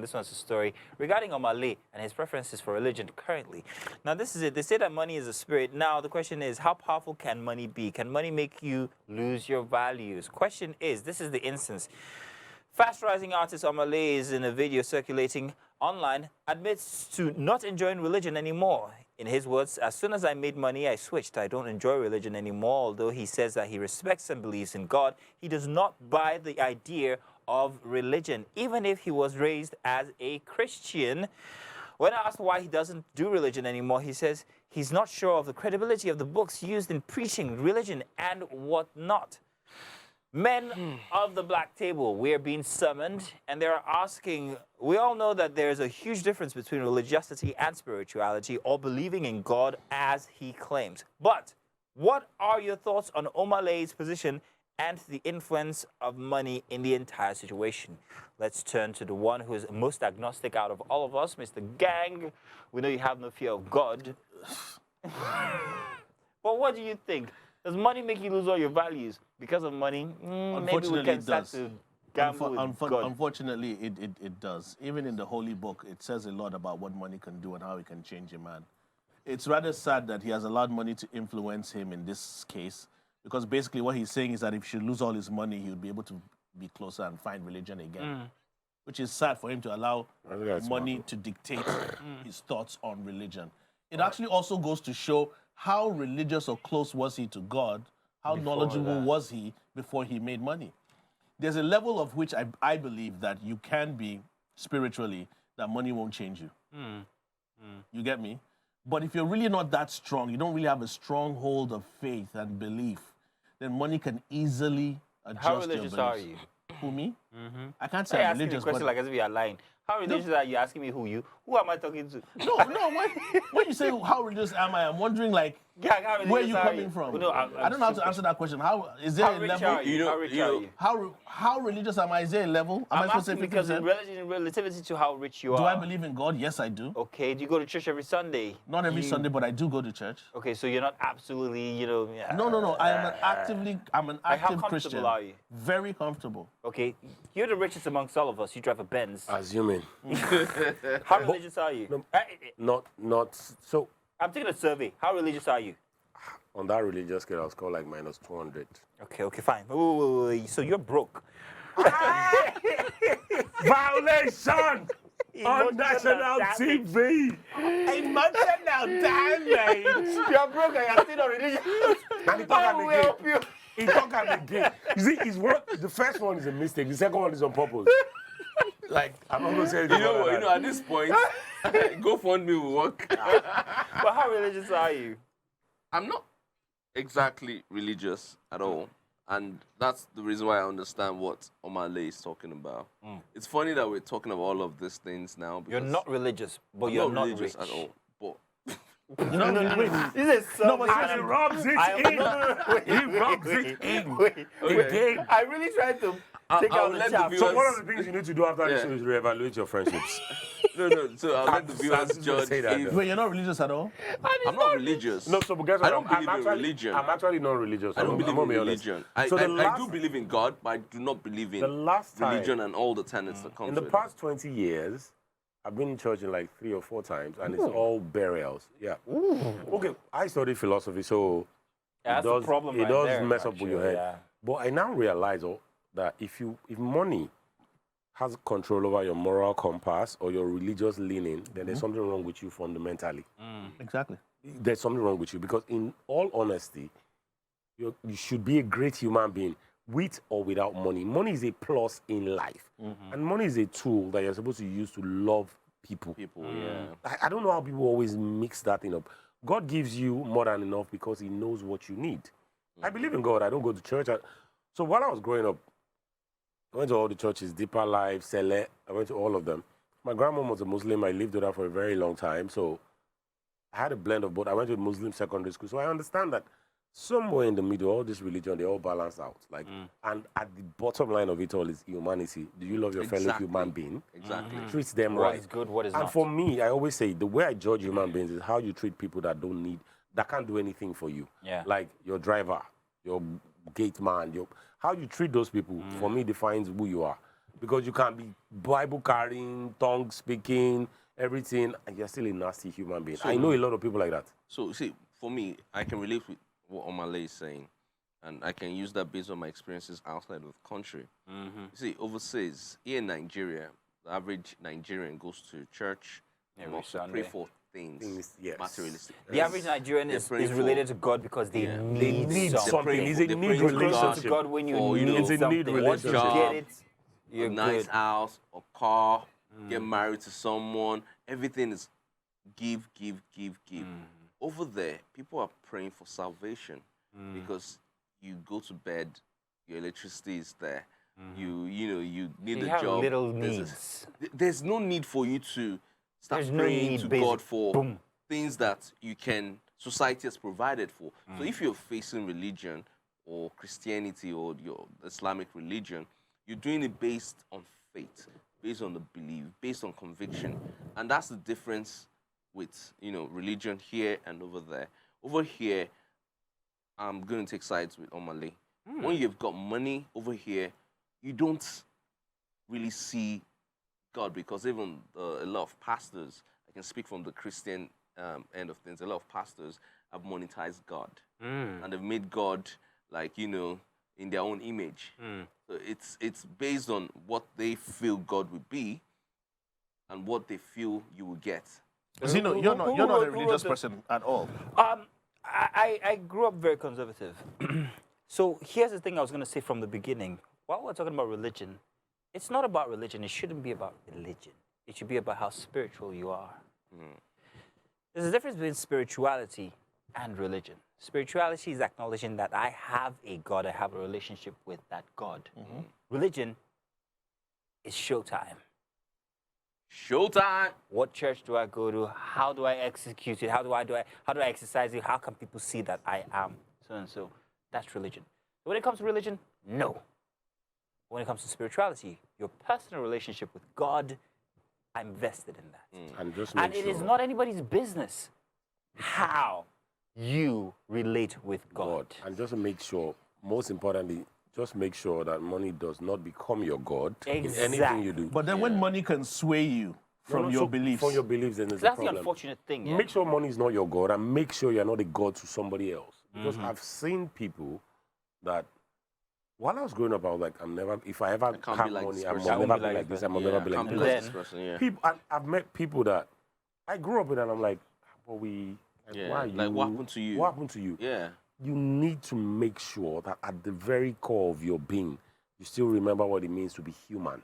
this one's a story regarding Omah Lay and his preferences for religion currently. Now, this is it. They say that money is a spirit. Now, the question is, how powerful can money be? Can money make you lose your values? Question is, this is the instance. Fast-rising artist Omah Lay is in a video circulating online, admits to not enjoying religion anymore. In his words, as soon as I made money, I switched. I don't enjoy religion anymore. Although he says that he respects and believes in God, he does not buy the idea of religion, even if he was raised as a Christian. When asked why he doesn't do religion anymore, he says he's not sure of the credibility of the books used in preaching religion and whatnot. Men of the black table, we're being summoned, and they're asking, we all know that there's a huge difference between religiosity and spirituality, or believing in God as he claims. But what are your thoughts on Omah Lay's position and the influence of money in the entire situation? Let's turn to the one who is most agnostic out of all of us, Mr. Gang. We know you have no fear of God. But what do you think? Does money make you lose all your values? Because of money, maybe we can start to gamble with God. Unfortunately, it does. Even in the Holy Book, it says a lot about what money can do and how it can change a man. It's rather sad that he has allowed money to influence him in this case, because basically what he's saying is that if he should lose all his money, he would be able to be closer and find religion again. Which is sad for him to allow money to dictate his thoughts on religion. It actually also goes to show how religious or close was he to God, how knowledgeable was he before he made money. There's a level of which I believe that you can be spiritually, that money won't change you. You get me? But if you're really not that strong, you don't really have a strong hold of faith and belief, then money can easily adjust your beliefs. How religious are you? Who, me? I can't say I'm religious, question like as if you're lying. How religious are you? Asking me who you? Who am I talking to? No. When you say how religious am I, I'm wondering like where you coming from. No, I don't know how to answer that question. How is there a level? How rich are you? How religious am I? Is there a level? I'm asking because in relativity to how rich you are. Do I believe in God? Yes, I do. Okay. Do you go to church every Sunday? Not every Sunday, but I do go to church. Okay, so you're not absolutely, No. I'm an active Christian. How comfortable are you? Very comfortable. Okay, you're the richest amongst all of us. You drive a Benz. Assuming. How religious are you? Not so. I'm taking a survey. How religious are you? On that religious scale, I was called like minus 200. Okay, fine. Wait. So you're broke. Violation on national TV. Emotional damage. You're broke and you're still not religious. And he talk again. You see, the first one is a mistake. The second one is on purpose. Like, I'm not going to say anything. You know, at this point, GoFundMe will work. But how religious are you? I'm not exactly religious at all. And that's the reason why I understand what Omah Lay is talking about. It's funny that we're talking about all of these things now. You're not religious, but you're not religious rich. at all. But Wait. This is so but he rubs it in. He rubs it in. Wait. I really tried to take out the chaff. So one of the things you need to do after the show is reevaluate your friendships. No. So I'll let the viewers judge. Wait, you're not religious at all? I'm not religious. No, so guess what? I don't believe in religion. I'm actually not religious. I don't believe in religion. I do believe in God, but I do not believe in religion and all the tenets that come with it. In the past 20 years, I've been in church in like 3 or 4 times, and it's all burials. Yeah. Okay, I studied philosophy, so it does mess up with your head. Yeah. But I now realize that if money has control over your moral compass or your religious leaning, then there's something wrong with you fundamentally. Exactly. There's something wrong with you because, in all honesty, you should be a great human being with or without money. Money is a plus in life. And money is a tool that you're supposed to use to love people. I don't know how people always mix that thing up. God gives you more than enough because he knows what you need. I believe in God. I don't go to church. So while I was growing up, I went to all the churches, Deeper Life, Sele. I went to all of them. My grandmom was a Muslim. I lived with her for a very long time. So I had a blend of both. I went to a Muslim secondary school. So I understand that somewhere in the middle, all this religion, they all balance out. And at the bottom line of it all is humanity. Do you love your fellow human being? Exactly. Treat them What right. is good, what is not. And for me, I always say, the way I judge human beings is how you treat people that can't do anything for you. Yeah. Like your driver, your gate man, how you treat those people, for me, defines who you are. because you can be Bible carrying, tongue speaking, everything, and you're still a nasty human being. I know a lot of people like that. So, see, for me, I can relate with what Omah Lay is saying, and I can use that based on my experiences outside of the country. You see, overseas, here in Nigeria, the average Nigerian goes to church and Every also Sunday. pray for things, Yes. materialistic. The average Nigerian They're is praying related to God because they Yeah. need, need something. something. It's a They're need praying to Closer to relationship. God when you for, need you know, It's a something. need Once you relationship. get it, a you're nice good. house, a car, get married to someone. Everything is give, give, give, give. Over there, people are praying for salvation because you go to bed, your electricity is there. You need You a have job. little There's a- needs. there's no need for you to start There's no praying need, to basic. God for Boom. things that society has provided for. So if you're facing religion or Christianity or your Islamic religion, you're doing it based on faith, based on the belief, based on conviction. And that's the difference with, religion here and over there. Over here, I'm going to take sides with Omah Lay. When you've got money over here, you don't really see God, because even a lot of pastors, I can speak from the Christian end of things, a lot of pastors have monetized God. And they've made God in their own image. So it's based on what they feel God would be and what they feel you will get. Zeno, you're not a religious person at all. I grew up very conservative. So here's the thing I was going to say from the beginning. While we're talking about religion, it's not about religion. It shouldn't be about religion. It should be about how spiritual you are. There's a difference between spirituality and religion. Spirituality is acknowledging that I have a God, I have a relationship with that God. Religion is showtime. Showtime. What church do I go to? How do I execute it? How do I exercise it? How can people see that I am so and so? That's religion. When it comes to religion, no. When it comes to spirituality, your personal relationship with God, I'm vested in that. And just make And it sure is not anybody's business how you relate with God. And just make sure, most importantly, just make sure that money does not become your God in anything Exactly. you do. But then when money can sway you from your beliefs, From your beliefs, then there's a That's the problem. unfortunate thing. Yeah? Make sure money is not your God, and make sure you're not a God to somebody else. Because I've seen people that, while I was growing up, I was like, if I ever can't have be like money, this I person. must never be like this. I must never be like Can't be this. like Then- this person, yeah. People, and I've met people that I grew up with, and I'm like, why are like, you? what happened to you? What happened to you? Yeah. You need to make sure that at the very core of your being, you still remember what it means to be human.